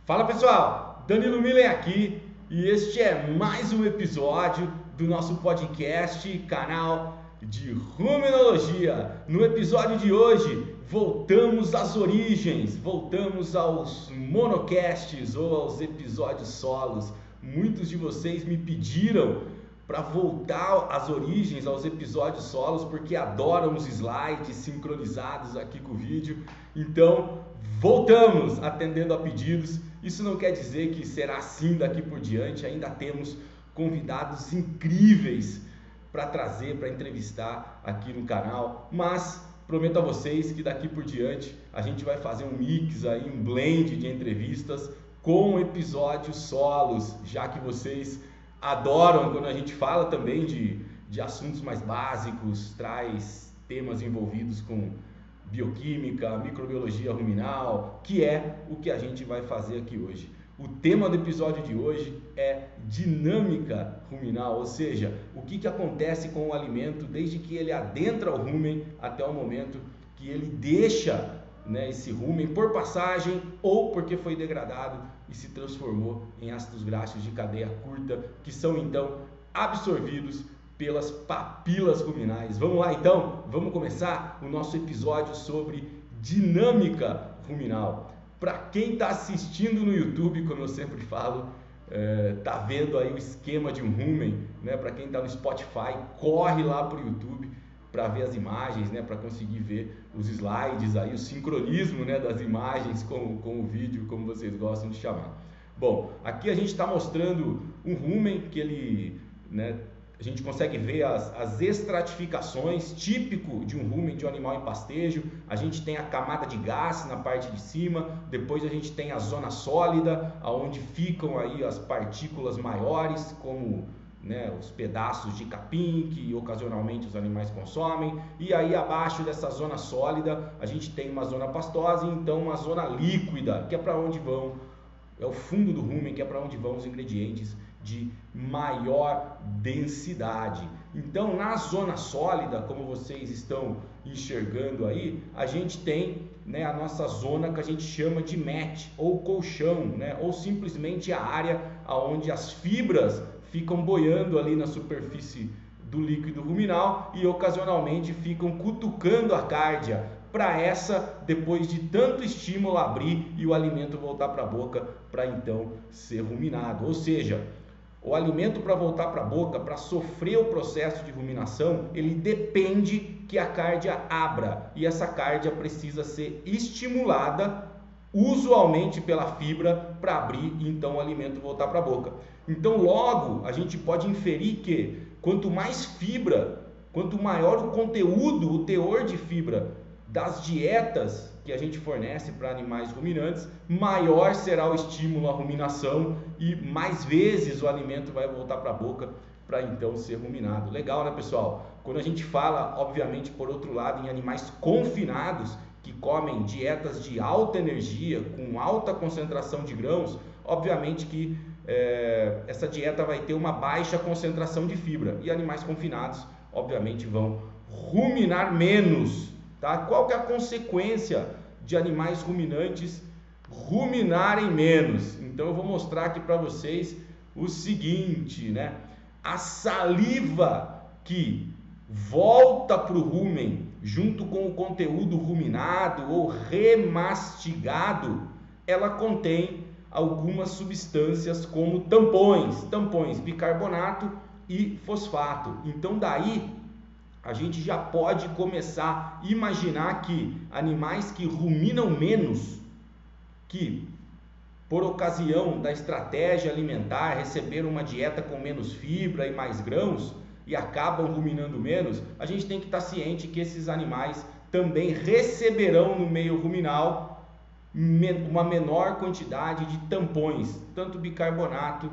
Fala pessoal, Danilo Milen aqui e este é mais um episódio do nosso podcast, canal de Ruminologia. No episódio de hoje, voltamos às origens, voltamos aos monocasts ou aos episódios solos. Muitos de vocês me pediram para voltar às origens, aos episódios solos, porque adoram os slides sincronizados aqui com o vídeo. Então, voltamos atendendo a pedidos. Isso não quer dizer que será assim daqui por diante. Ainda temos convidados incríveis para trazer, para entrevistar aqui no canal, mas prometo a vocês que daqui por diante a gente vai fazer um mix aí, um blend de entrevistas com episódios solos, já que vocês adoram quando a gente fala também de assuntos mais básicos, traz temas envolvidos com bioquímica, microbiologia ruminal, que é o que a gente vai fazer aqui hoje. O tema do episódio de hoje é dinâmica ruminal, ou seja, o que acontece com o alimento desde que ele adentra o rumen até o momento que ele deixa, esse rumen por passagem ou porque foi degradado e se transformou em ácidos graxos de cadeia curta, que são então absorvidos pelas papilas ruminais. Vamos lá então? Vamos começar o nosso episódio sobre dinâmica ruminal. Para quem está assistindo no YouTube, como eu sempre falo, tá vendo aí o esquema de um rumen, Para quem está no Spotify, corre lá para o YouTube para ver as imagens, para conseguir ver os slides aí, o sincronismo, das imagens com o vídeo, como vocês gostam de chamar. Bom, aqui a gente está mostrando um rumen que ele, a gente consegue ver as estratificações típico de um rumen de um animal em pastejo. A gente tem a camada de gás na parte de cima, depois a gente tem a zona sólida, onde ficam aí as partículas maiores, como os pedaços de capim que ocasionalmente os animais consomem, e aí abaixo dessa zona sólida a gente tem uma zona pastosa e então uma zona líquida, que é para onde vão, é o fundo do rumen, que é para onde vão os ingredientes de maior densidade. Então, na zona sólida, como vocês estão enxergando aí, a gente tem a nossa zona que a gente chama de mat ou colchão, ou simplesmente a área onde as fibras ficam boiando ali na superfície do líquido ruminal e ocasionalmente ficam cutucando a cárdia para essa, depois de tanto estímulo, abrir e o alimento voltar para a boca para então ser ruminado. Ou seja, o alimento para voltar para a boca, para sofrer o processo de ruminação, ele depende que a cárdia abra e essa cárdia precisa ser estimulada usualmente pela fibra para abrir e então o alimento voltar para a boca. Então logo a gente pode inferir que quanto mais fibra, quanto maior o conteúdo, o teor de fibra das dietas que a gente fornece para animais ruminantes, maior será o estímulo à ruminação e mais vezes o alimento vai voltar para a boca para então ser ruminado. Legal, né, pessoal? Quando a gente fala, obviamente, por outro lado, em animais confinados que comem dietas de alta energia, com alta concentração de grãos, obviamente que essa dieta vai ter uma baixa concentração de fibra e animais confinados, obviamente, vão ruminar menos. Tá? Qual que é a consequência de animais ruminantes ruminarem menos? Então eu vou mostrar aqui para vocês o seguinte, A saliva que volta para o rumen junto com o conteúdo ruminado ou remastigado, ela contém algumas substâncias como tampões, bicarbonato e fosfato. Então daí a gente já pode começar a imaginar que animais que ruminam menos, que por ocasião da estratégia alimentar receberam uma dieta com menos fibra e mais grãos e acabam ruminando menos, a gente tem que estar ciente que esses animais também receberão no meio ruminal uma menor quantidade de tampões, tanto bicarbonato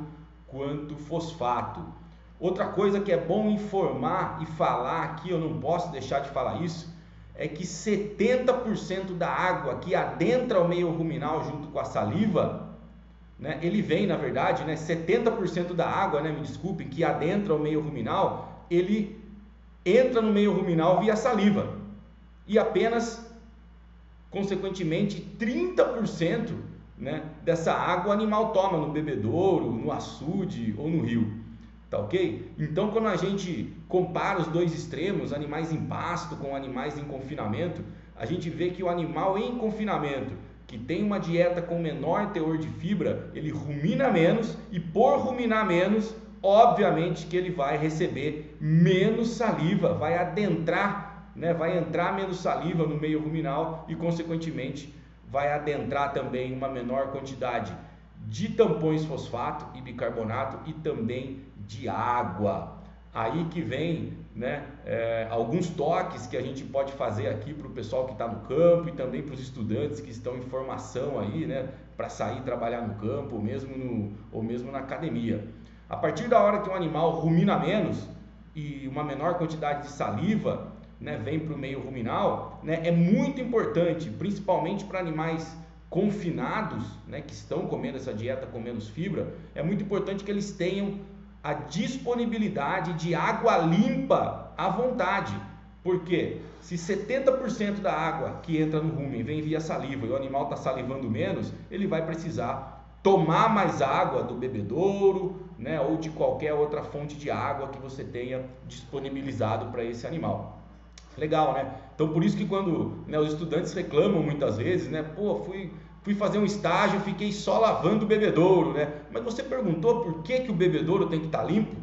quanto fosfato. Outra coisa que é bom informar e falar aqui, eu não posso deixar de falar isso, é que 70% da água que adentra o meio ruminal junto com a saliva, ele vem, na verdade, 70% da água, me desculpe, que adentra o meio ruminal, ele entra no meio ruminal via saliva. E apenas, consequentemente, 30% né, dessa água o animal toma no bebedouro, no açude ou no rio. Tá ok? Então, quando a gente compara os dois extremos, animais em pasto com animais em confinamento, a gente vê que o animal em confinamento, que tem uma dieta com menor teor de fibra, ele rumina menos, e por ruminar menos, obviamente que ele vai receber menos saliva, vai adentrar, né, vai entrar menos saliva no meio ruminal e, consequentemente, vai adentrar também uma menor quantidade de tampões fosfato e bicarbonato e também de água. Aí que vem, né, alguns toques que a gente pode fazer aqui para o pessoal que está no campo e também para os estudantes que estão em formação aí, né, para sair trabalhar no campo ou mesmo na academia. A partir da hora que um animal rumina menos e uma menor quantidade de saliva, né, vem para o meio ruminal, né, é muito importante, principalmente para animais confinados, né, que estão comendo essa dieta com menos fibra, é muito importante que eles tenham a disponibilidade de água limpa à vontade. Porque se 70% da água que entra no rumen vem via saliva e o animal está salivando menos, ele vai precisar tomar mais água do bebedouro, né, ou de qualquer outra fonte de água que você tenha disponibilizado para esse animal. Legal, né? Então, por isso que quando, né, os estudantes reclamam muitas vezes, né, pô, fui fazer um estágio, fiquei só lavando o bebedouro, né? Mas você perguntou por que o bebedouro tem que estar limpo?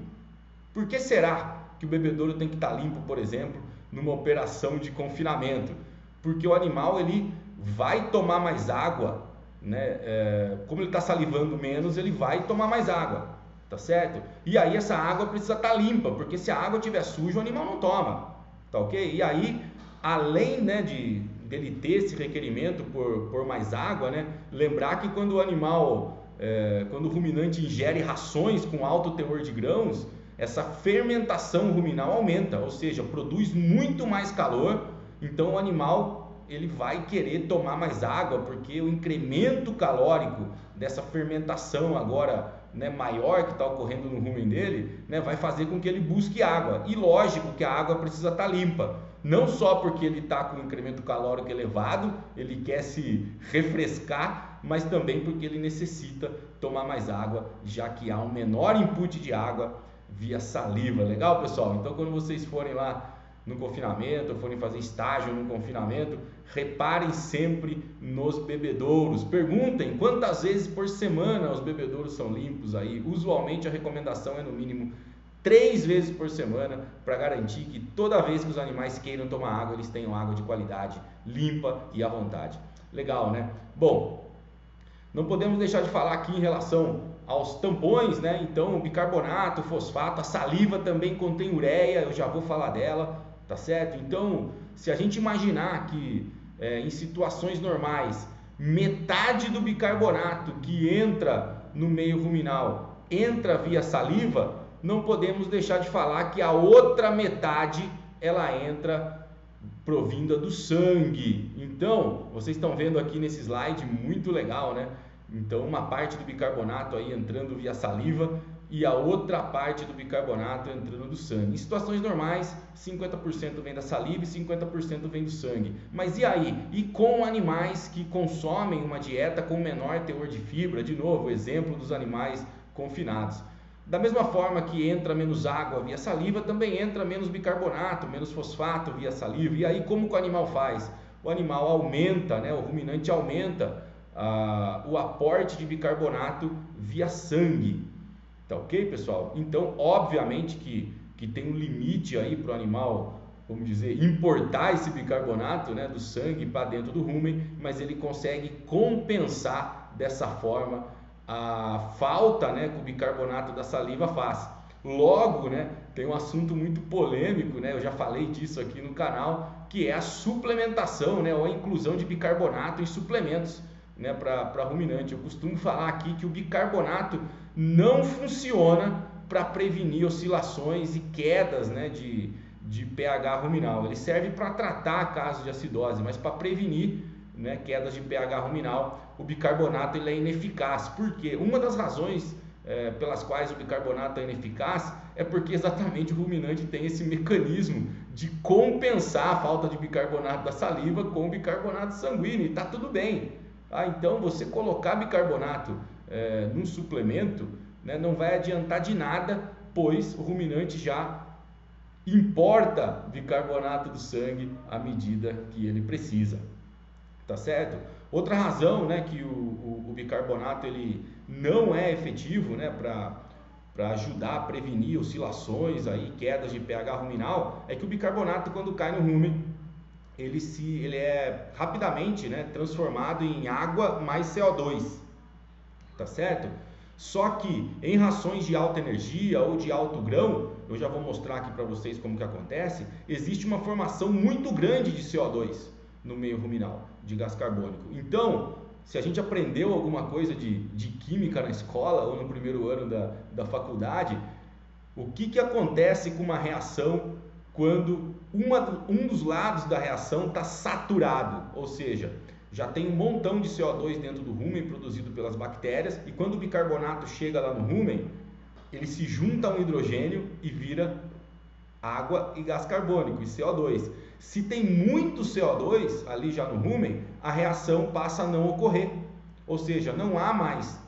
Por que será que o bebedouro tem que estar limpo, por exemplo, numa operação de confinamento? Porque o animal ele vai tomar mais água, né? Como ele está salivando menos, ele vai tomar mais água, tá certo? E aí essa água precisa estar limpa, porque se a água estiver suja, o animal não toma, tá ok? E aí, além, né, dele ter esse requerimento por mais água, né? Lembrar que quando o animal, quando o ruminante ingere rações com alto teor de grãos, essa fermentação ruminal aumenta, ou seja, produz muito mais calor, então o animal ele vai querer tomar mais água, porque o incremento calórico dessa fermentação agora, né, maior que está ocorrendo no rumen dele, né, vai fazer com que ele busque água. E lógico que a água precisa estar limpa, não só porque ele está com um incremento calórico elevado, ele quer se refrescar, mas também porque ele necessita tomar mais água, já que há um menor input de água via saliva. Legal, pessoal? Então, quando vocês forem lá no confinamento, ou forem fazer estágio no confinamento, reparem sempre nos bebedouros. Perguntem quantas vezes por semana os bebedouros são limpos aí. Usualmente a recomendação é no mínimo 3 vezes por semana, para garantir que toda vez que os animais queiram tomar água, eles tenham água de qualidade, limpa e à vontade. Legal, né? Bom, não podemos deixar de falar aqui em relação aos tampões, né? Então, o bicarbonato, o fosfato, a saliva também contém ureia, eu já vou falar dela, tá certo? Então, se a gente imaginar que em situações normais, metade do bicarbonato que entra no meio ruminal entra via saliva, não podemos deixar de falar que a outra metade ela entra provinda do sangue. Então, vocês estão vendo aqui nesse slide, muito legal, né? Então, uma parte do bicarbonato aí entrando via saliva e a outra parte do bicarbonato entrando do sangue. Em situações normais, 50% vem da saliva e 50% vem do sangue. Mas e aí? E com animais que consomem uma dieta com menor teor de fibra? De novo, exemplo dos animais confinados. Da mesma forma que entra menos água via saliva, também entra menos bicarbonato, menos fosfato via saliva. E aí como que o animal faz? O animal aumenta, né? O ruminante aumenta o aporte de bicarbonato via sangue. Tá ok, pessoal? Então, obviamente que tem um limite aí para o animal, vamos dizer, importar esse bicarbonato, né, do sangue para dentro do rumen, mas ele consegue compensar dessa forma a falta, né, que o bicarbonato da saliva faz. Logo, né, tem um assunto muito polêmico, né, eu já falei disso aqui no canal, que é a suplementação, né, ou a inclusão de bicarbonato em suplementos, né, para ruminante. Eu costumo falar aqui que o bicarbonato não funciona para prevenir oscilações e quedas, né, de pH ruminal. Ele serve para tratar casos de acidose, mas para prevenir, né, quedas de pH ruminal, o bicarbonato ele é ineficaz. Por quê? Uma das razões pelas quais o bicarbonato é ineficaz é porque exatamente o ruminante tem esse mecanismo de compensar a falta de bicarbonato da saliva com o bicarbonato sanguíneo, e está tudo bem. Então você colocar bicarbonato num suplemento, né, não vai adiantar de nada, pois o ruminante já importa bicarbonato do sangue à medida que ele precisa, tá certo? Outra razão, né, que o bicarbonato ele não é efetivo, né, para ajudar a prevenir oscilações, aí, quedas de pH ruminal, é que o bicarbonato, quando cai no rumen, ele é rapidamente, né, transformado em água mais CO2, tá certo? Só que em rações de alta energia ou de alto grão, eu já vou mostrar aqui para vocês como que acontece, existe uma formação muito grande de CO2 no meio ruminal, de gás carbônico. Então, se a gente aprendeu alguma coisa de química na escola ou no primeiro ano da faculdade, o que acontece com uma reação quando um dos lados da reação está saturado, ou seja, já tem um montão de CO2 dentro do rumen produzido pelas bactérias, e quando o bicarbonato chega lá no rumen, ele se junta a um hidrogênio e vira água e gás carbônico, e CO2. Se tem muito CO2 ali já no rumen, a reação passa a não ocorrer, ou seja, não há mais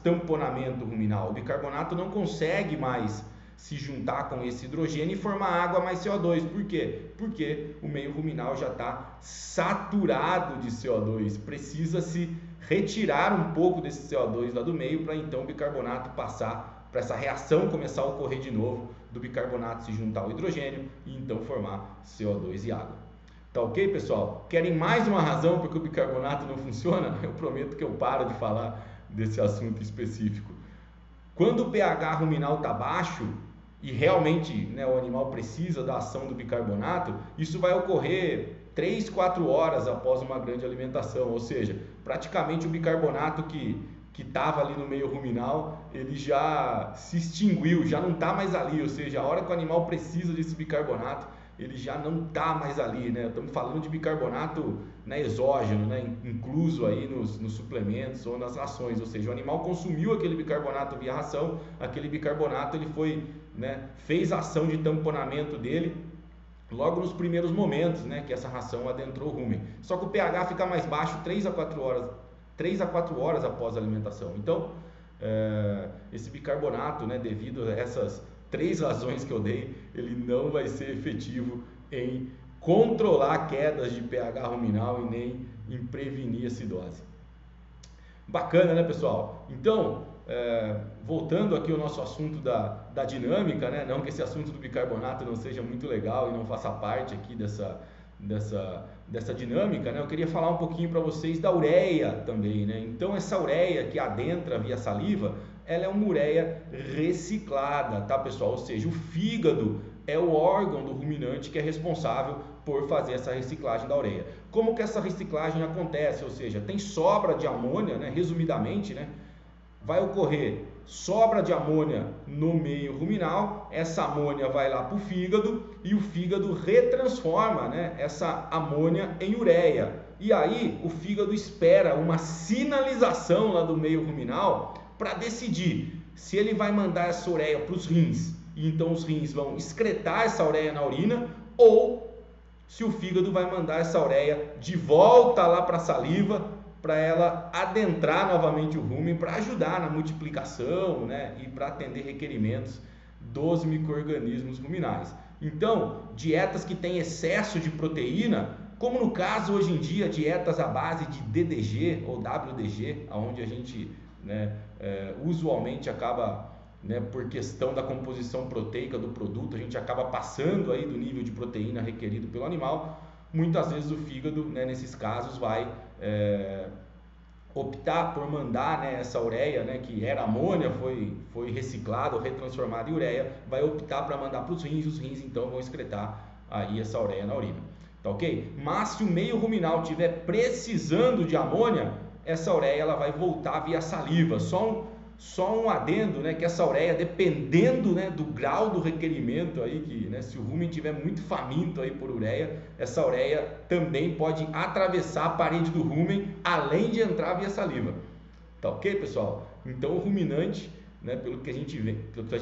tamponamento ruminal, o bicarbonato não consegue mais se juntar com esse hidrogênio e formar água mais CO2. Por quê? Porque o meio ruminal já está saturado de CO2, precisa se retirar um pouco desse CO2 lá do meio para então o bicarbonato passar, para essa reação começar a ocorrer de novo, do bicarbonato se juntar ao hidrogênio e então formar CO2 e água. Tá ok, pessoal? Querem mais uma razão porque o bicarbonato não funciona? Eu prometo que eu paro de falar desse assunto específico. Quando o pH ruminal está baixo e realmente, né, o animal precisa da ação do bicarbonato, isso vai ocorrer 3, 4 horas após uma grande alimentação, ou seja, praticamente o bicarbonato que estava ali no meio ruminal, ele já se extinguiu, já não está mais ali, ou seja, a hora que o animal precisa desse bicarbonato, ele já não está mais ali, né? Estamos falando de bicarbonato, né, exógeno, né, incluso aí nos suplementos ou nas rações, ou seja, o animal consumiu aquele bicarbonato via ração, aquele bicarbonato ele foi, né, fez a ação de tamponamento dele logo nos primeiros momentos, né, que essa ração adentrou o rumen. Só que o pH fica mais baixo 3 a 4 horas após a alimentação. Então, esse bicarbonato, né, devido a essas 3 razões que eu dei, ele não vai ser efetivo em controlar quedas de pH ruminal e nem em prevenir acidose. Bacana, né, pessoal? Então, voltando aqui ao nosso assunto da dinâmica, né? Não que esse assunto do bicarbonato não seja muito legal e não faça parte aqui dessa dinâmica, né? Eu queria falar um pouquinho para vocês da ureia também, né? Então, essa ureia que adentra via saliva, ela é uma ureia reciclada, tá, pessoal? Ou seja, o fígado é o órgão do ruminante que é responsável por fazer essa reciclagem da ureia. Como que essa reciclagem acontece? Ou seja, tem sobra de amônia, né? Resumidamente, né? Vai ocorrer sobra de amônia no meio ruminal, essa amônia vai lá para o fígado e o fígado retransforma, né, essa amônia em ureia. E aí o fígado espera uma sinalização lá do meio ruminal para decidir se ele vai mandar essa ureia para os rins, e então os rins vão excretar essa ureia na urina, ou se o fígado vai mandar essa ureia de volta lá para a saliva, para ela adentrar novamente o rumen, para ajudar na multiplicação, né, e para atender requerimentos dos micro-organismos ruminais. Então, dietas que têm excesso de proteína, como no caso hoje em dia, dietas à base de DDG ou WDG, onde a gente, né, usualmente acaba, né, por questão da composição proteica do produto, a gente acaba passando aí do nível de proteína requerido pelo animal. Muitas vezes o fígado, né, nesses casos vai optar por mandar, né, essa ureia, né, que era amônia, foi reciclada ou retransformada em ureia, vai optar para mandar para os rins então vão excretar aí essa ureia na urina, tá ok? Mas se o meio ruminal estiver precisando de amônia, essa ureia ela vai voltar via saliva. Só um adendo, né, que essa ureia, dependendo, né, do grau do requerimento aí, que, né, se o rumen estiver muito faminto aí por ureia, essa ureia também pode atravessar a parede do rumen, além de entrar via saliva. Tá ok, pessoal? Então o ruminante, né, pelo que a gente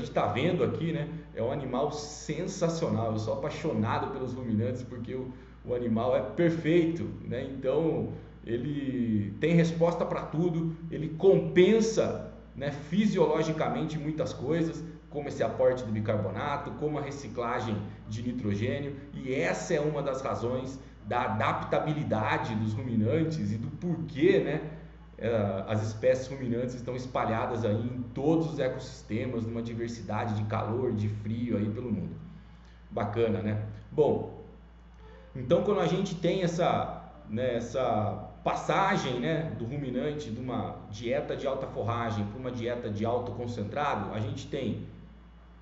está vendo aqui, né, é um animal sensacional. Eu sou apaixonado pelos ruminantes porque o animal é perfeito, né? Então ele tem resposta para tudo, ele compensa, né, fisiologicamente muitas coisas, como esse aporte do bicarbonato, como a reciclagem de nitrogênio, e essa é uma das razões da adaptabilidade dos ruminantes e do porquê, né, as espécies ruminantes estão espalhadas aí em todos os ecossistemas, numa diversidade de calor, de frio aí pelo mundo. Bacana, né? Bom, então quando a gente tem essa passagem, né, do ruminante de uma dieta de alta forragem para uma dieta de alto concentrado, a gente tem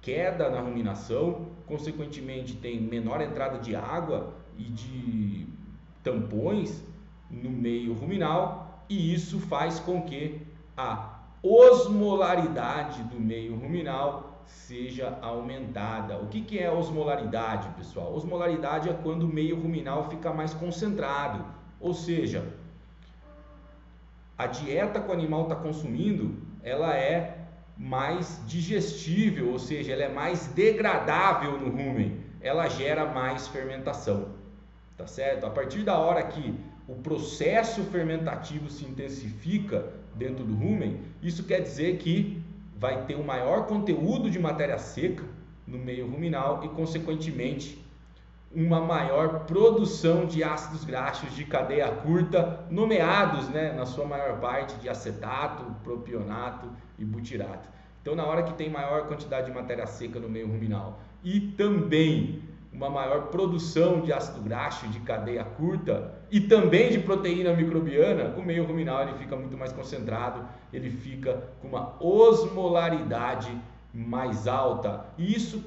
queda na ruminação, consequentemente tem menor entrada de água e de tampões no meio ruminal, e isso faz com que a osmolaridade do meio ruminal seja aumentada. O que é osmolaridade, pessoal? Osmolaridade é quando o meio ruminal fica mais concentrado, ou seja, a dieta que o animal está consumindo, ela é mais digestível, ou seja, ela é mais degradável no rumen, ela gera mais fermentação, tá certo? A partir da hora que o processo fermentativo se intensifica dentro do rumen, isso quer dizer que vai ter um maior conteúdo de matéria seca no meio ruminal e, consequentemente, uma maior produção de ácidos graxos de cadeia curta, nomeados, né, na sua maior parte de acetato, propionato e butirato. Então, na hora que tem maior quantidade de matéria seca no meio ruminal e também uma maior produção de ácido graxo de cadeia curta e também de proteína microbiana, o meio ruminal ele fica muito mais concentrado, ele fica com uma osmolaridade mais alta. E isso,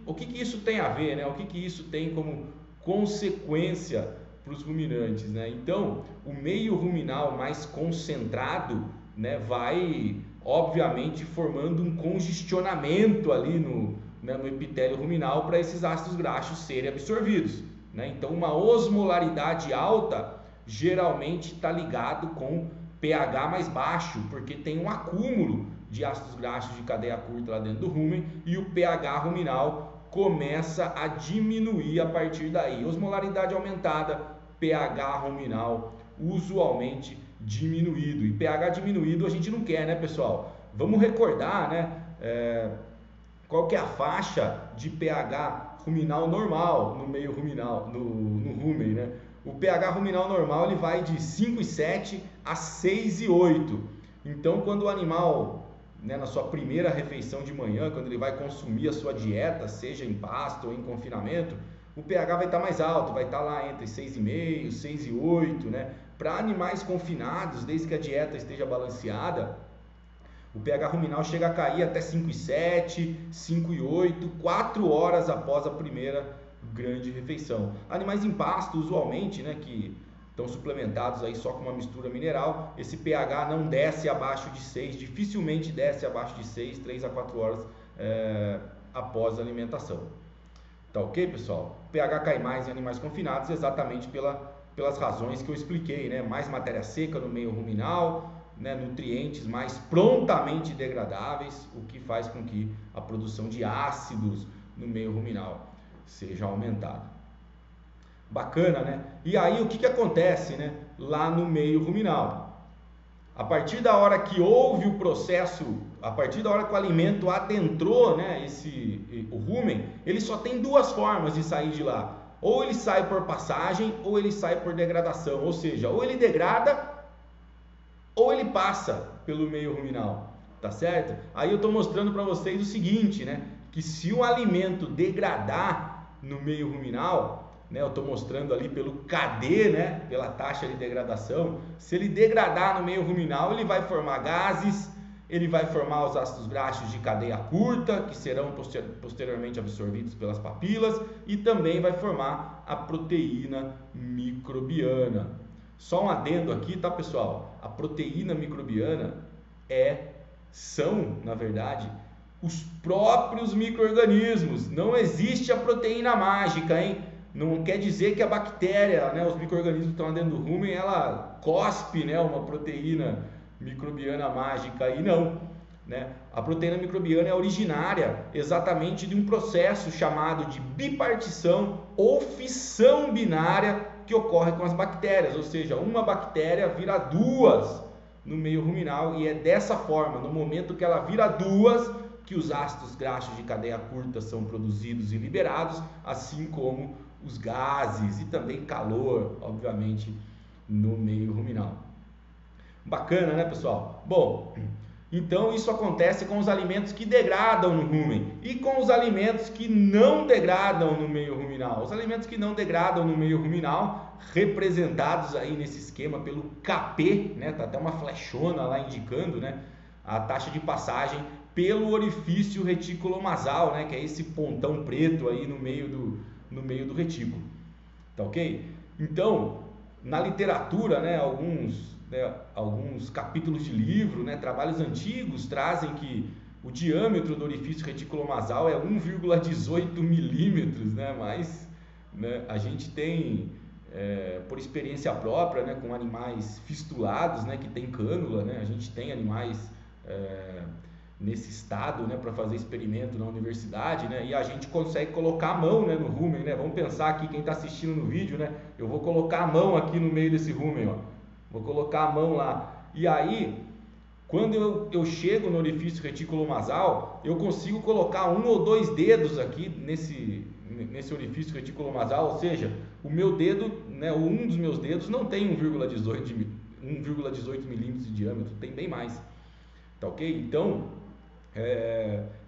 o que isso tem a ver, né? O que isso tem como consequência para os ruminantes, né? Então, o meio ruminal mais concentrado, né, vai obviamente formando um congestionamento ali no epitélio ruminal para esses ácidos graxos serem absorvidos, né? Então, uma osmolaridade alta geralmente está ligado com pH mais baixo, porque tem um acúmulo de ácidos graxos de cadeia curta lá dentro do rumen e o pH ruminal começa a diminuir a partir daí. Osmolaridade aumentada, pH ruminal usualmente diminuído. E pH diminuído a gente não quer, né, pessoal? Vamos recordar, né, qual que é a faixa de pH ruminal normal no meio ruminal, no rumen, né? O pH ruminal normal ele vai de 5,7 a 6,8. Então, quando o animal, né, na sua primeira refeição de manhã, quando ele vai consumir a sua dieta, seja em pasto ou em confinamento, o pH vai estar mais alto, vai estar lá entre 6,5 e 6,8, né? Para animais confinados, desde que a dieta esteja balanceada, o pH ruminal chega a cair até 5,7, 5,8, 4 horas após a primeira grande refeição. Animais em pasto, usualmente, né, que estão suplementados aí só com uma mistura mineral, esse pH não desce abaixo de 6, dificilmente desce abaixo de 6, 3 a 4 horas após a alimentação. Tá ok, pessoal? O pH cai mais em animais confinados exatamente pelas razões que eu expliquei, né? Mais matéria seca no meio ruminal, né? Nutrientes mais prontamente degradáveis, o que faz com que a produção de ácidos no meio ruminal seja aumentada. Bacana, né? E aí o que acontece, né, lá no meio ruminal? A partir da hora que houve o processo, a partir da hora que o alimento adentrou, né, o rumen, ele só tem duas formas de sair de lá. Ou ele sai por passagem, ou ele sai por degradação. Ou seja, ou ele degrada, ou ele passa pelo meio ruminal. Tá certo? Aí eu estou mostrando para vocês o seguinte, né, que se um alimento degradar no meio ruminal, né, eu estou mostrando ali pelo KD, né, pela taxa de degradação, se ele degradar no meio ruminal, ele vai formar gases, ele vai formar os ácidos graxos de cadeia curta, que serão posteriormente absorvidos pelas papilas, e também vai formar a proteína microbiana. Só um adendo aqui, tá, pessoal? A proteína microbiana são, na verdade, os próprios micro-organismos. Não existe a proteína mágica, hein? Não quer dizer que a bactéria, né, os micro-organismos que estão lá dentro do rumen, ela cospe, né, uma proteína microbiana mágica aí, não, né? A proteína microbiana é originária exatamente de um processo chamado de bipartição ou fissão binária que ocorre com as bactérias, ou seja, uma bactéria vira duas no meio ruminal, e é dessa forma, no momento que ela vira duas, que os ácidos graxos de cadeia curta são produzidos e liberados, assim como os gases e também calor, obviamente, no meio ruminal. Bacana, né, pessoal? Bom, então isso acontece com os alimentos que degradam no rumen e com os alimentos que não degradam no meio ruminal. Os alimentos que não degradam no meio ruminal, representados aí nesse esquema pelo Kp, né? Tá até uma flechona lá indicando, né, a taxa de passagem pelo orifício reticulonasal, né, que é esse pontão preto aí no meio do retículo. Tá ok? Então, na literatura, né, alguns capítulos de livro, né, trabalhos antigos trazem que o diâmetro do orifício reticulonasal é 1,18 milímetros, né, mas, né, a gente tem, por experiência própria, né, com animais fistulados, né, que tem cânula, né, a gente tem animais nesse estado, né, para fazer experimento na universidade, né, e a gente consegue colocar a mão, né, no rumen, né, vamos pensar aqui, quem está assistindo no vídeo, né, eu vou colocar a mão aqui no meio desse rumen, ó. Vou colocar a mão lá. E aí, quando eu chego no orifício reticulonasal, eu consigo colocar 1 ou 2 dedos aqui nesse orifício reticulonasal, ou seja, o meu dedo, né, um dos meus dedos não tem 1,18 milímetros de diâmetro, tem bem mais. Tá ok? Então,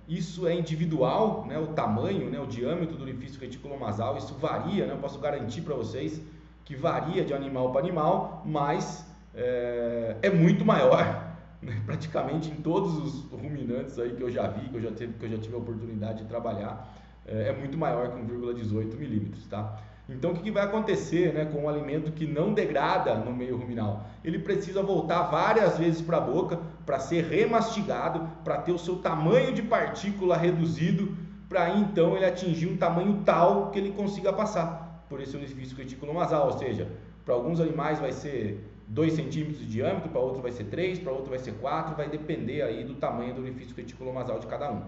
isso é individual, né, o tamanho, né, o diâmetro do orifício reticulonasal, isso varia, né, eu posso garantir para vocês que varia de animal para animal, mas é muito maior, né? Praticamente em todos os ruminantes aí que eu já vi, que eu já tive a oportunidade de trabalhar, é muito maior que 1,18 milímetros, tá? Então, o que vai acontecer, né, com um alimento que não degrada no meio ruminal? Ele precisa voltar várias vezes para a boca para ser remastigado, para ter o seu tamanho de partícula reduzido, para então ele atingir um tamanho tal que ele consiga passar por esse orifício reticulonasal, ou seja, para alguns animais vai ser 2 centímetros de diâmetro, para outros vai ser 3, para outro vai ser 4, vai depender aí do tamanho do orifício reticulonasal de cada um.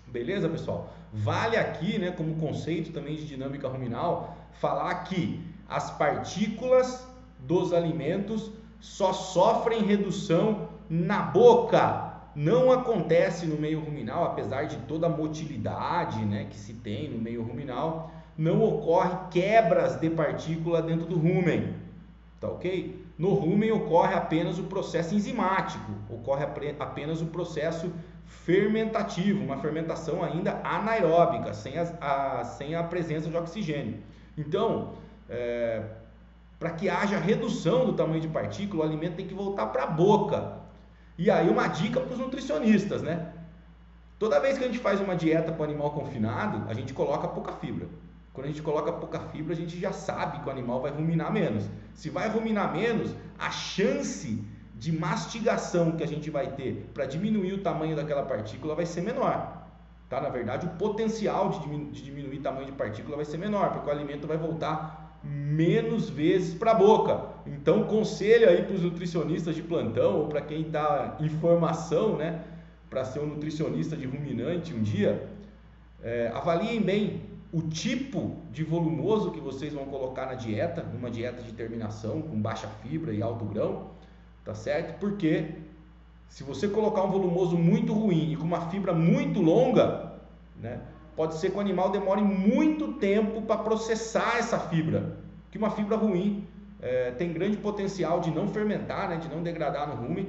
Beleza, pessoal? Vale aqui, né, como conceito também de dinâmica ruminal, falar que as partículas dos alimentos só sofrem redução na boca. Não acontece no meio ruminal, apesar de toda a motilidade, né, que se tem no meio ruminal, não ocorre quebras de partícula dentro do rumen, tá ok? No rumen ocorre apenas o processo enzimático, ocorre apenas o processo fermentativo, uma fermentação ainda anaeróbica, sem a presença de oxigênio. Então, para que haja redução do tamanho de partícula, o alimento tem que voltar para a boca. E aí uma dica para os nutricionistas, né? Toda vez que a gente faz uma dieta para o animal confinado, a gente coloca pouca fibra. Quando a gente coloca pouca fibra, a gente já sabe que o animal vai ruminar menos. Se vai ruminar menos, a chance de mastigação que a gente vai ter para diminuir o tamanho daquela partícula vai ser menor. Tá? Na verdade, o potencial de diminuir o tamanho de partícula vai ser menor, porque o alimento vai voltar menos vezes para a boca. Então, conselho aí para os nutricionistas de plantão, ou para quem dá informação, né, para ser um nutricionista de ruminante um dia, avaliem bem o tipo de volumoso que vocês vão colocar na dieta, numa dieta de terminação com baixa fibra e alto grão, tá certo? Porque se você colocar um volumoso muito ruim e com uma fibra muito longa, né, pode ser que o animal demore muito tempo para processar essa fibra, que uma fibra ruim tem grande potencial de não fermentar, né, de não degradar no rumen,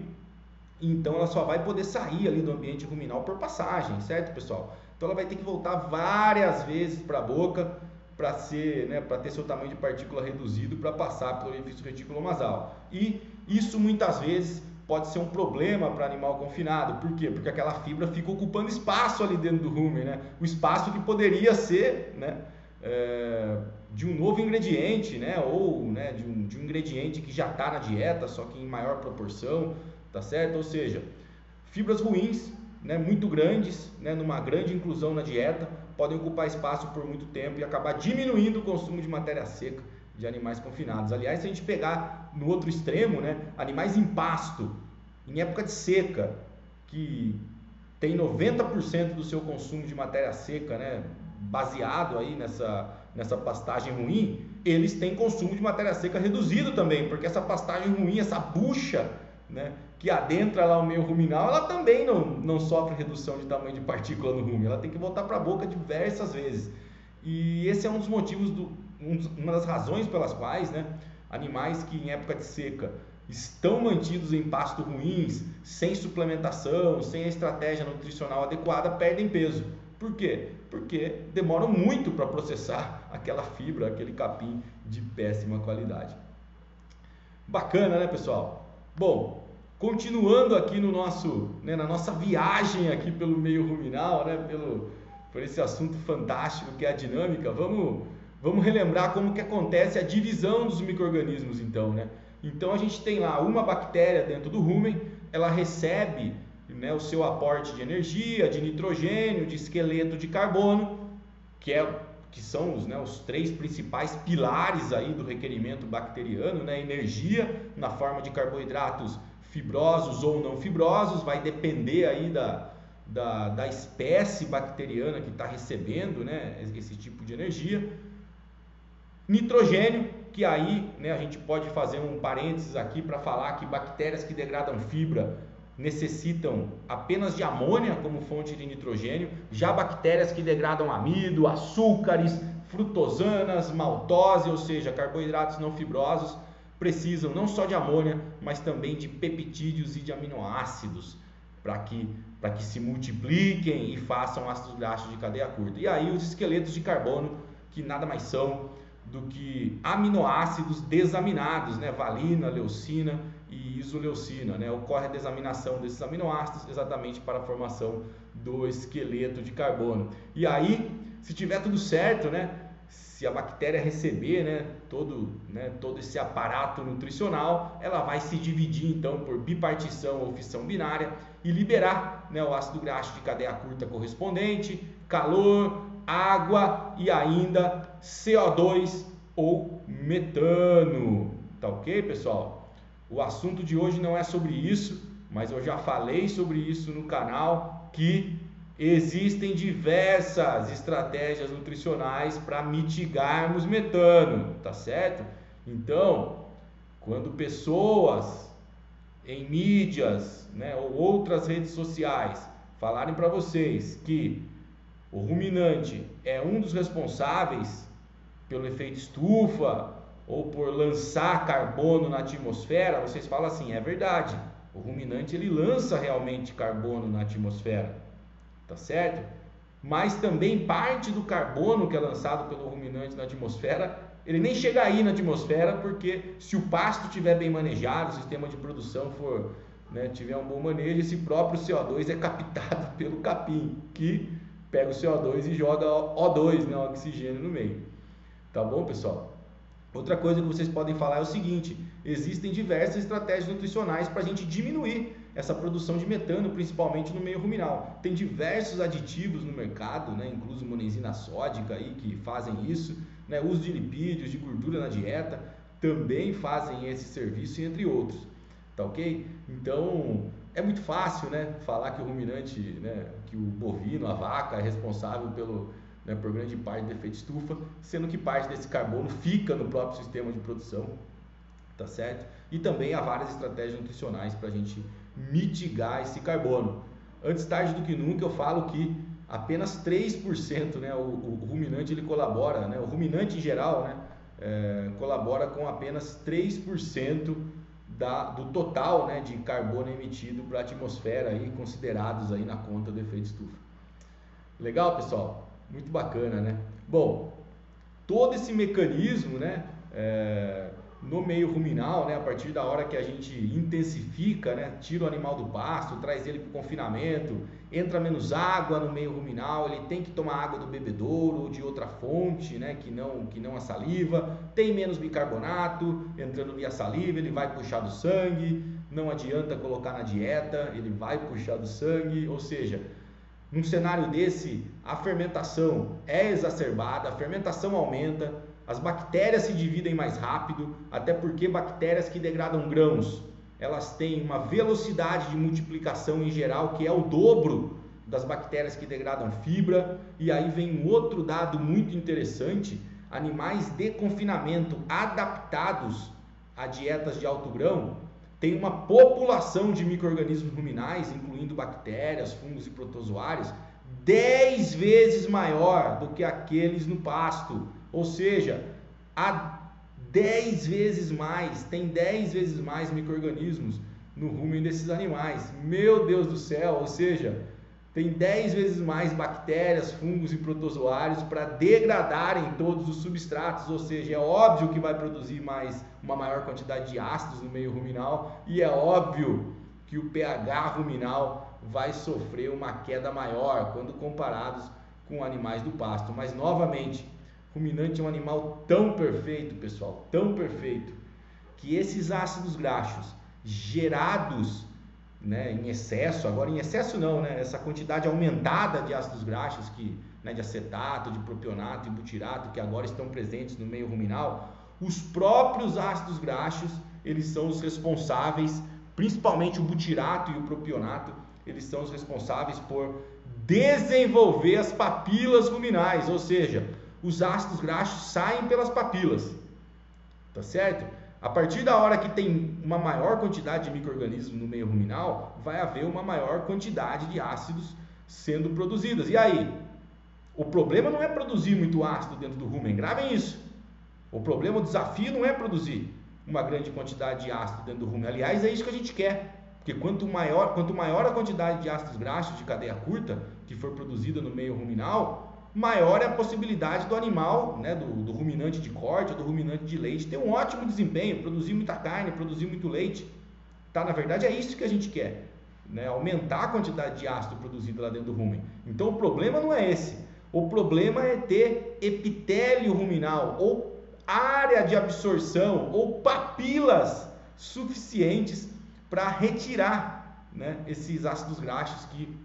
então ela só vai poder sair ali do ambiente ruminal por passagem, certo, pessoal? Então ela vai ter que voltar várias vezes para a boca para ter seu tamanho de partícula reduzido para passar pelo orifício reticulonasal. E isso muitas vezes pode ser um problema para animal confinado. Por quê? Porque aquela fibra fica ocupando espaço ali dentro do rumen, né? O espaço que poderia ser, né, de um novo ingrediente, né, ou, né, de um ingrediente que já está na dieta, só que em maior proporção, tá certo? Ou seja, fibras ruins, né, muito grandes, né, numa grande inclusão na dieta, podem ocupar espaço por muito tempo e acabar diminuindo o consumo de matéria seca de animais confinados. Aliás, se a gente pegar no outro extremo, né, animais em pasto, em época de seca, que tem 90% do seu consumo de matéria seca, né, baseado aí nessa pastagem ruim, eles têm consumo de matéria seca reduzido também, porque essa pastagem ruim, essa bucha, né, que adentra lá o meio ruminal, ela também não sofre redução de tamanho de partícula no rumen, ela tem que voltar para a boca diversas vezes. E esse é um dos motivos, uma das razões pelas quais, né, animais que em época de seca estão mantidos em pasto ruins, sem suplementação, sem a estratégia nutricional adequada, perdem peso. Por quê? Porque demoram muito para processar aquela fibra, aquele capim de péssima qualidade. Bacana, né, pessoal? Bom, continuando aqui no nosso, né, na nossa viagem aqui pelo meio ruminal, né, por esse assunto fantástico que é a dinâmica, vamos relembrar como que acontece a divisão dos micro-organismos, então, né? Então a gente tem lá uma bactéria dentro do rumen, ela recebe, né, o seu aporte de energia, de nitrogênio, de esqueleto de carbono, que são os 3 principais pilares aí do requerimento bacteriano, né? Energia na forma de carboidratos fibrosos ou não fibrosos, vai depender aí da espécie bacteriana que está recebendo, né, esse tipo de energia. Nitrogênio, que aí, né, a gente pode fazer um parênteses aqui para falar que bactérias que degradam fibra necessitam apenas de amônia como fonte de nitrogênio, já bactérias que degradam amido, açúcares, frutosanas, maltose, ou seja, carboidratos não fibrosos, precisam não só de amônia, mas também de peptídeos e de aminoácidos para que se multipliquem e façam ácidos graxos de cadeia curta. E aí os esqueletos de carbono, que nada mais são do que aminoácidos desaminados, né? Valina, leucina e isoleucina, né? Ocorre a desaminação desses aminoácidos exatamente para a formação do esqueleto de carbono. E aí, se tiver tudo certo, né? Se a bactéria receber, né, todo esse aparato nutricional, ela vai se dividir então por bipartição ou fissão binária e liberar, né, o ácido graxo de cadeia curta correspondente, calor, água e ainda CO2 ou metano. Tá ok, pessoal? O assunto de hoje não é sobre isso, mas eu já falei sobre isso no canal, que existem diversas estratégias nutricionais para mitigarmos metano, tá certo? Então, quando pessoas em mídias, né, ou outras redes sociais falarem para vocês que o ruminante é um dos responsáveis pelo efeito estufa ou por lançar carbono na atmosfera, vocês falam assim, é verdade, o ruminante ele lança realmente carbono na atmosfera, tá certo? Mas também parte do carbono que é lançado pelo ruminante na atmosfera, ele nem chega aí na atmosfera, porque se o pasto estiver bem manejado, o sistema de produção for, né, tiver um bom manejo, esse próprio CO2 é captado pelo capim, que pega o CO2 e joga O2, né, oxigênio no meio. Tá bom, pessoal? Outra coisa que vocês podem falar é o seguinte: existem diversas estratégias nutricionais para a gente diminuir essa produção de metano, principalmente no meio ruminal. Tem diversos aditivos no mercado, né, incluso monensina sódica aí, que fazem isso, né, uso de lipídios, de gordura na dieta, também fazem esse serviço, entre outros. Tá ok? Então, é muito fácil, né, falar que o ruminante, né, que o bovino, a vaca, é responsável por grande parte do efeito estufa, sendo que parte desse carbono fica no próprio sistema de produção, tá certo? E também há várias estratégias nutricionais para a gente mitigar esse carbono. Antes tarde do que nunca eu falo que apenas 3%, né, o ruminante ele colabora, né, o ruminante em geral, né, colabora com apenas 3% do total, né, de carbono emitido para a atmosfera, aí, considerados aí na conta do efeito estufa. Legal, pessoal? Muito bacana, né? Bom, todo esse mecanismo, né, no meio ruminal, né, a partir da hora que a gente intensifica, né, tira o animal do pasto, traz ele para o confinamento, entra menos água no meio ruminal, ele tem que tomar água do bebedouro ou de outra fonte, né, que não a saliva, tem menos bicarbonato entrando via saliva, ele vai puxar do sangue, não adianta colocar na dieta, ele vai puxar do sangue, ou seja, num cenário desse, a fermentação é exacerbada, a fermentação aumenta, as bactérias se dividem mais rápido, até porque bactérias que degradam grãos, elas têm uma velocidade de multiplicação em geral que é o dobro das bactérias que degradam fibra. E aí vem um outro dado muito interessante: animais de confinamento adaptados a dietas de alto grão têm uma população de micro-organismos ruminais, incluindo bactérias, fungos e protozoários, 10 vezes maior do que aqueles no pasto. Ou seja, há 10 vezes mais, tem 10 vezes mais micro-organismos no rumen desses animais. Meu Deus do céu, ou seja, tem 10 vezes mais bactérias, fungos e protozoários para degradarem todos os substratos, ou seja, é óbvio que vai produzir uma maior quantidade de ácidos no meio ruminal e é óbvio que o pH ruminal vai sofrer uma queda maior quando comparados com animais do pasto. Mas novamente, ruminante é um animal tão perfeito, pessoal, tão perfeito, que esses ácidos graxos gerados, né, em excesso, agora em excesso não, né, essa quantidade aumentada de ácidos graxos, né, de acetato, de propionato e butirato, que agora estão presentes no meio ruminal, os próprios ácidos graxos, eles são os responsáveis, principalmente o butirato e o propionato, eles são os responsáveis por desenvolver as papilas ruminais, ou seja, os ácidos graxos saem pelas papilas, tá certo? A partir da hora que tem uma maior quantidade de micro-organismos no meio ruminal, vai haver uma maior quantidade de ácidos sendo produzidas. E aí? O problema não é produzir muito ácido dentro do rumen, gravem isso. O problema, o desafio não é produzir uma grande quantidade de ácido dentro do rumen. Aliás, é isso que a gente quer. Porque quanto maior a quantidade de ácidos graxos de cadeia curta que for produzida no meio ruminal, maior é a possibilidade do animal, né, do ruminante de corte ou do ruminante de leite, ter um ótimo desempenho, produzir muita carne, produzir muito leite. Tá? Na verdade é isso que a gente quer, né? Aumentar a quantidade de ácido produzido lá dentro do rumen. Então o problema não é esse. O problema é ter epitélio ruminal ou área de absorção ou papilas suficientes para retirar, né, esses ácidos graxos que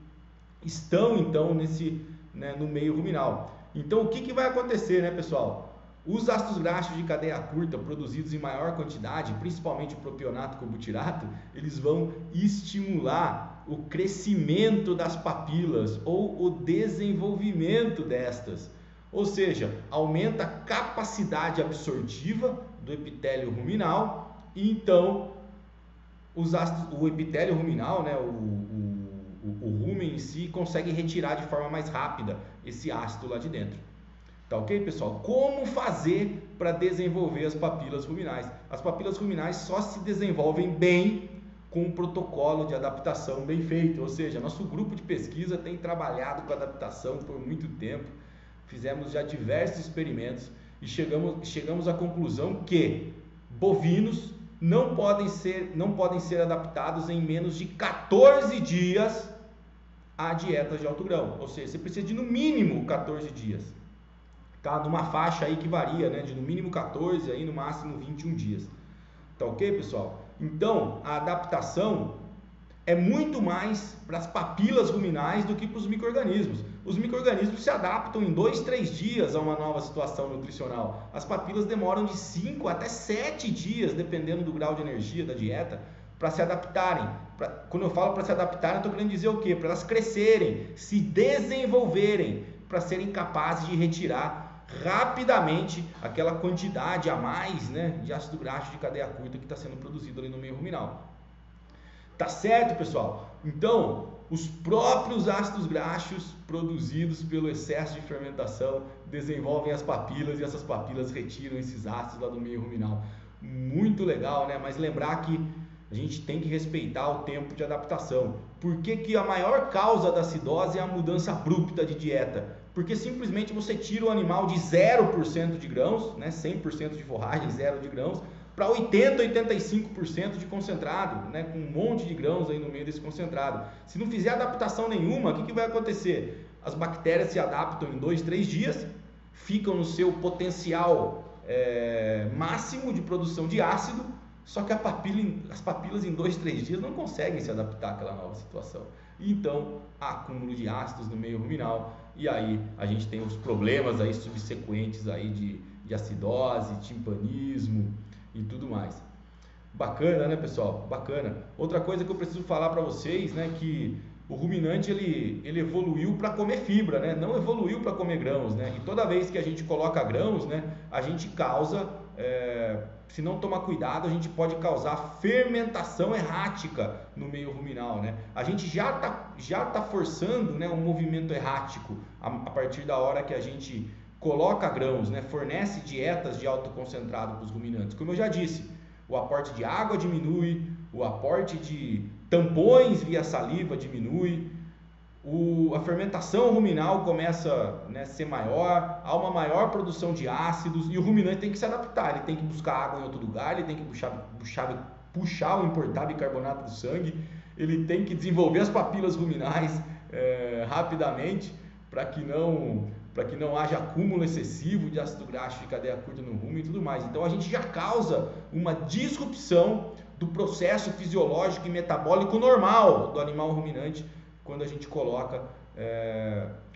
estão então no meio ruminal. Então o que vai acontecer, né, pessoal? Os ácidos graxos de cadeia curta produzidos em maior quantidade, principalmente o propionato com o butirato, eles vão estimular o crescimento das papilas ou o desenvolvimento destas. Ou seja, aumenta a capacidade absortiva do epitélio ruminal e então o epitélio ruminal, né, o rumen em si consegue retirar de forma mais rápida esse ácido lá de dentro. Tá ok, pessoal? Como fazer para desenvolver as papilas ruminais? As papilas ruminais só se desenvolvem bem com um protocolo de adaptação bem feito. Ou seja, nosso grupo de pesquisa tem trabalhado com adaptação por muito tempo. Fizemos já diversos experimentos e chegamos à conclusão que bovinos não podem ser adaptados em menos de 14 dias a dietas de alto grão, ou seja, você precisa de no mínimo 14 dias, tá? Numa faixa aí que varia, né? De no mínimo 14 aí no máximo 21 dias, tá ok, pessoal? Então a adaptação é muito mais para as papilas ruminais do que para os micro-organismos. Os micro-organismos se adaptam em 2, 3 dias a uma nova situação nutricional. As papilas demoram de 5 até 7 dias, dependendo do grau de energia da dieta, para se adaptarem. Quando eu falo para se adaptarem, eu estou querendo dizer o quê? Para elas crescerem, se desenvolverem, para serem capazes de retirar rapidamente aquela quantidade a mais, né, de ácido graxo de cadeia curta que está sendo produzido ali no meio ruminal. Tá certo, pessoal? Então, os próprios ácidos graxos produzidos pelo excesso de fermentação desenvolvem as papilas e essas papilas retiram esses ácidos lá do meio ruminal. Muito legal, né? Mas lembrar que a gente tem que respeitar o tempo de adaptação. Por que a maior causa da acidose é a mudança abrupta de dieta? Porque simplesmente você tira o animal de 0% de grãos, né? 100% de forragem, 0 de grãos, para 80%, 85% de concentrado, né, com um monte de grãos aí no meio desse concentrado. Se não fizer adaptação nenhuma, o que vai acontecer? As bactérias se adaptam em 2, 3 dias, ficam no seu potencial máximo de produção de ácido, só que as papilas em 2, 3 dias não conseguem se adaptar àquela nova situação. Então, há acúmulo de ácidos no meio ruminal, e aí a gente tem os problemas aí subsequentes aí de acidose, timpanismo e tudo mais. Bacana, né, pessoal? Bacana. Outra coisa que eu preciso falar para vocês, né, que o ruminante ele evoluiu para comer fibra, né? Não evoluiu para comer grãos, né? E toda vez que a gente coloca grãos, né, a gente causa, se não tomar cuidado, a gente pode causar fermentação errática no meio ruminal, né? A gente já tá forçando, né, um movimento errático a partir da hora que a gente coloca grãos, né? Fornece dietas de alto concentrado para os ruminantes. Como eu já disse, o aporte de água diminui, o aporte de tampões via saliva diminui, a fermentação ruminal começa, né, a ser maior, há uma maior produção de ácidos e o ruminante tem que se adaptar, ele tem que buscar água em outro lugar, ele tem que puxar o importar bicarbonato do sangue, ele tem que desenvolver as papilas ruminais rapidamente para que não haja acúmulo excessivo de ácido graxo de cadeia curta no rumen e tudo mais. Então a gente já causa uma disrupção do processo fisiológico e metabólico normal do animal ruminante quando a gente coloca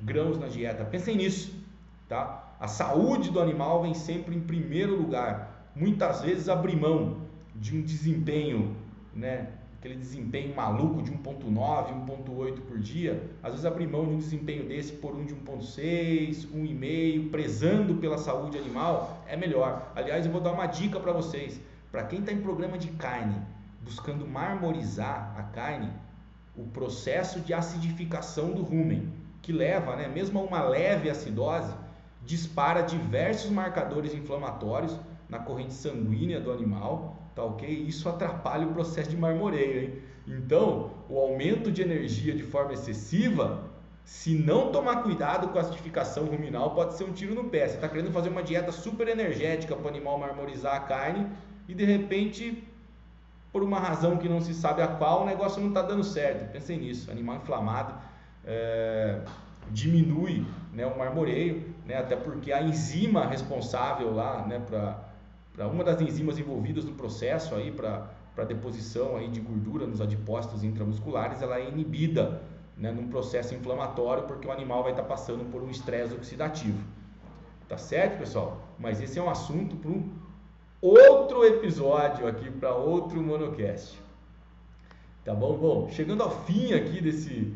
grãos na dieta. Pensem nisso, tá? A saúde do animal vem sempre em primeiro lugar. Muitas vezes abrir mão de um desempenho, né, aquele desempenho maluco de 1.9, 1.8 por dia, às vezes abrir mão de um desempenho desse por um de 1.6, 1.5, prezando pela saúde animal, é melhor. Aliás, eu vou dar uma dica para vocês. Para quem está em programa de carne, buscando marmorizar a carne, o processo de acidificação do rumen, que leva, né, mesmo a uma leve acidose, dispara diversos marcadores inflamatórios na corrente sanguínea do animal, tá ok? Isso atrapalha o processo de marmoreio, hein? Então, o aumento de energia de forma excessiva, se não tomar cuidado com a acidificação ruminal, pode ser um tiro no pé. Você está querendo fazer uma dieta super energética para o animal marmorizar a carne e de repente, por uma razão que não se sabe a qual, o negócio não está dando certo. Pensem nisso, animal inflamado diminui, né, o marmoreio, né, até porque a enzima responsável lá, né, para uma das enzimas envolvidas no processo aí para deposição aí de gordura nos adipócitos intramusculares, ela é inibida, né, num processo inflamatório, porque o animal vai estar passando por um estresse oxidativo. Tá certo, pessoal? Mas esse é um assunto para um outro episódio aqui, para outro monocast. Tá bom? Bom, chegando ao fim aqui desse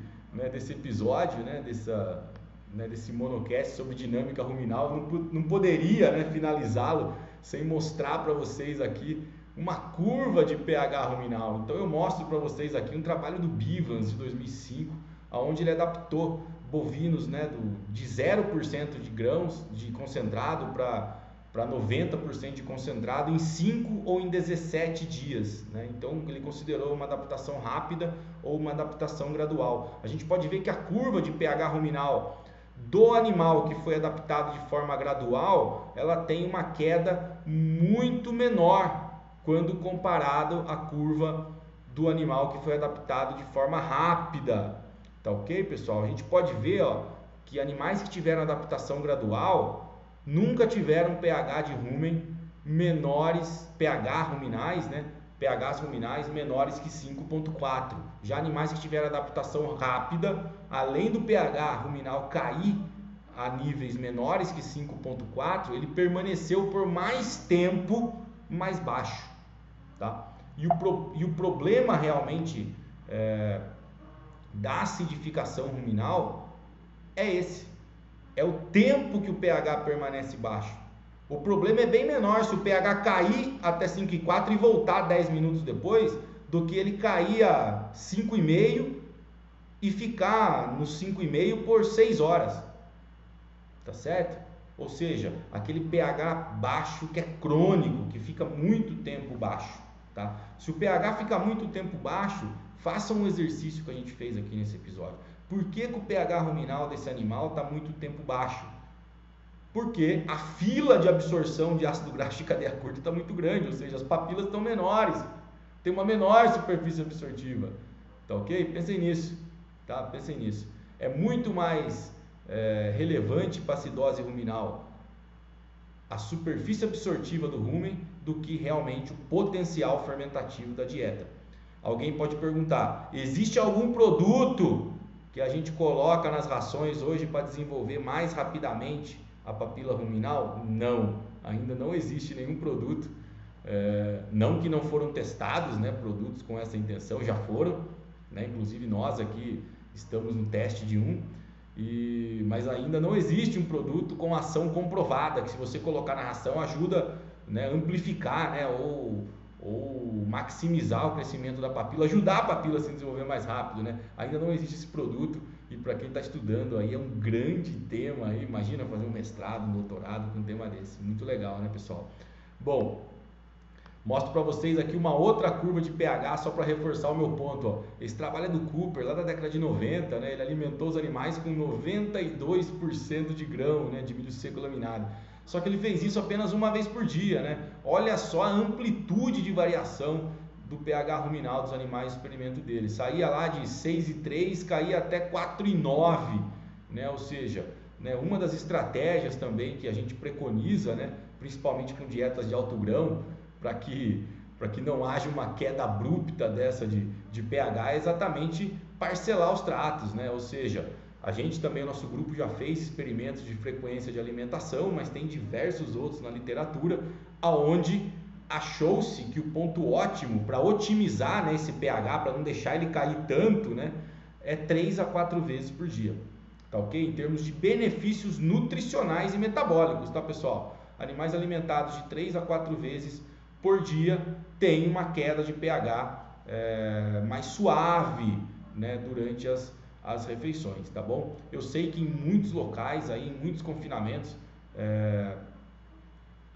episódio, né, desse monocast sobre dinâmica ruminal, não poderia, né, finalizá-lo sem mostrar para vocês aqui uma curva de pH ruminal. Então eu mostro para vocês aqui um trabalho do Bivans de 2005, onde ele adaptou bovinos, né, de 0% de grãos de concentrado para 90% de concentrado em 5 ou em 17 dias, né? Então ele considerou uma adaptação rápida ou uma adaptação gradual. A gente pode ver que a curva de pH ruminal do animal que foi adaptado de forma gradual, ela tem uma queda muito menor quando comparado à curva do animal que foi adaptado de forma rápida. Tá ok, pessoal? A gente pode ver, ó, que animais que tiveram adaptação gradual nunca tiveram pH de rumen menores, pH ruminais, né? pHs ruminais menores que 5.4. Já animais que tiveram adaptação rápida, além do pH ruminal cair a níveis menores que 5.4, ele permaneceu por mais tempo mais baixo, tá? E o problema realmente da acidificação ruminal é esse. É o tempo que o pH permanece baixo. O problema é bem menor se o pH cair até 5,4 e voltar 10 minutos depois, do que ele cair a 5,5 e ficar no 5,5 por 6 horas. Tá certo? Ou seja, aquele pH baixo que é crônico, que fica muito tempo baixo. Tá? Se o pH fica muito tempo baixo, faça um exercício que a gente fez aqui nesse episódio. Por que o pH ruminal desse animal está muito tempo baixo? Porque a fila de absorção de ácido graxo de cadeia curta está muito grande, ou seja, as papilas estão menores, tem uma menor superfície absortiva. Tá ok? Pensem nisso. Tá? Pensem nisso. É muito mais relevante para a acidose ruminal a superfície absortiva do rumen do que realmente o potencial fermentativo da dieta. Alguém pode perguntar, existe algum produto que a gente coloca nas rações hoje para desenvolver mais rapidamente a papila ruminal? Não, ainda não existe nenhum produto, não que não foram testados, né, produtos com essa intenção, já foram, né, inclusive nós aqui estamos no teste de um, mas ainda não existe um produto com ação comprovada, que se você colocar na ração ajuda, né, amplificar, né, ou maximizar o crescimento da papila, ajudar a papila a se desenvolver mais rápido, né? Ainda não existe esse produto e para quem está estudando aí é um grande tema aí. Imagina fazer um mestrado, um doutorado com um tema desse, muito legal, né, pessoal? Bom, mostro para vocês aqui uma outra curva de pH só para reforçar o meu ponto, ó. Esse trabalho é do Cooper, lá da década de 90, né? Ele alimentou os animais com 92% de grão, né, de milho seco laminado. Só que ele fez isso apenas uma vez por dia, né? Olha só a amplitude de variação do pH ruminal dos animais no experimento dele. Saía lá de 6,3, caía até 4,9, né? Ou seja, né, uma das estratégias também que a gente preconiza, né, principalmente com dietas de alto grão, para que não haja uma queda abrupta dessa de pH, é exatamente parcelar os tratos, né? Ou seja, a gente também, o nosso grupo já fez experimentos de frequência de alimentação, mas tem diversos outros na literatura, aonde achou-se que o ponto ótimo para otimizar, né, esse pH, para não deixar ele cair tanto, né, é 3 a 4 vezes por dia, tá ok? Em termos de benefícios nutricionais e metabólicos, tá, pessoal? Animais alimentados de 3 a 4 vezes por dia têm uma queda de pH mais suave, né, durante as refeições, tá bom? Eu sei que em muitos locais, aí, em muitos confinamentos,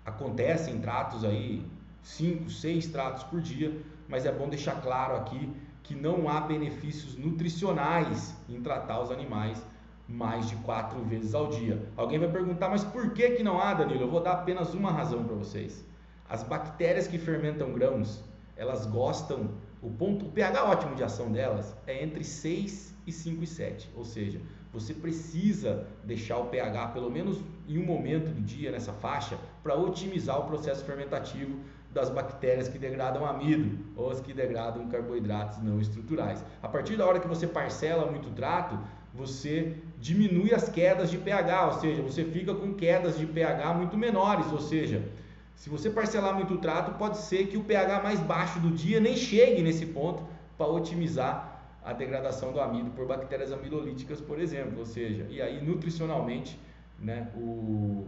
acontecem tratos aí, 5, 6 tratos por dia, mas é bom deixar claro aqui que não há benefícios nutricionais em tratar os animais mais de 4 vezes ao dia. Alguém vai perguntar, mas por que não há, Danilo? Eu vou dar apenas uma razão para vocês. As bactérias que fermentam grãos, elas gostam, o pH ótimo de ação delas é entre 6 e 5,7, ou seja, você precisa deixar o pH pelo menos em um momento do dia nessa faixa para otimizar o processo fermentativo das bactérias que degradam amido ou as que degradam carboidratos não estruturais. A partir da hora que você parcela muito o trato, você diminui as quedas de pH, ou seja, você fica com quedas de pH muito menores, ou seja, se você parcelar muito o trato, pode ser que o pH mais baixo do dia nem chegue nesse ponto para otimizar a degradação do amido por bactérias amilolíticas, por exemplo. Ou seja, e aí nutricionalmente, né,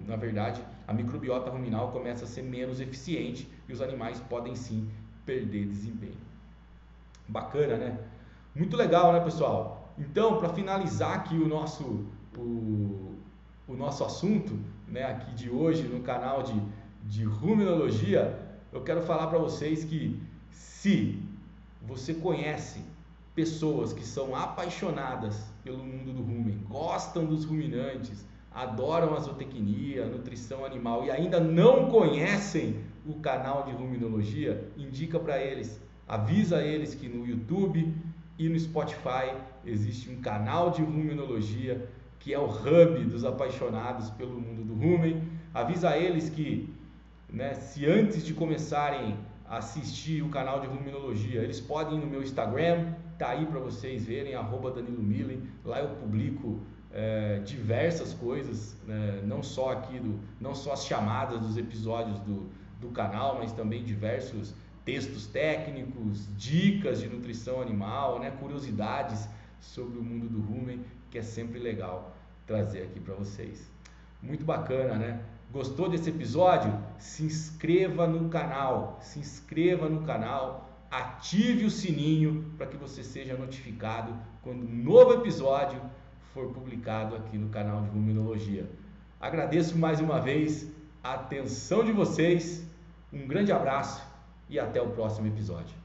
na verdade, a microbiota ruminal começa a ser menos eficiente e os animais podem sim perder desempenho. Bacana, né? Muito legal, né, pessoal? Então, para finalizar aqui o nosso assunto, né, aqui de hoje no canal de ruminologia, eu quero falar para vocês que se você conhece pessoas que são apaixonadas pelo mundo do rumen, gostam dos ruminantes, adoram a zootecnia, a nutrição animal e ainda não conhecem o canal de ruminologia, indica para eles, avisa eles que no YouTube e no Spotify existe um canal de ruminologia que é o hub dos apaixonados pelo mundo do rumen. Avisa eles que, né, se antes de começarem a assistir o canal de ruminologia, eles podem ir no meu Instagram, tá aí para vocês verem, @DaniloMillen. Lá eu publico diversas coisas, não só as chamadas dos episódios do canal, mas também diversos textos técnicos, dicas de nutrição animal, né, curiosidades sobre o mundo do rumen, que é sempre legal trazer aqui para vocês. Muito bacana, né? Gostou desse episódio? Se inscreva no canal, ative o sininho para que você seja notificado quando um novo episódio for publicado aqui no canal de Ruminologia. Agradeço mais uma vez a atenção de vocês, um grande abraço e até o próximo episódio.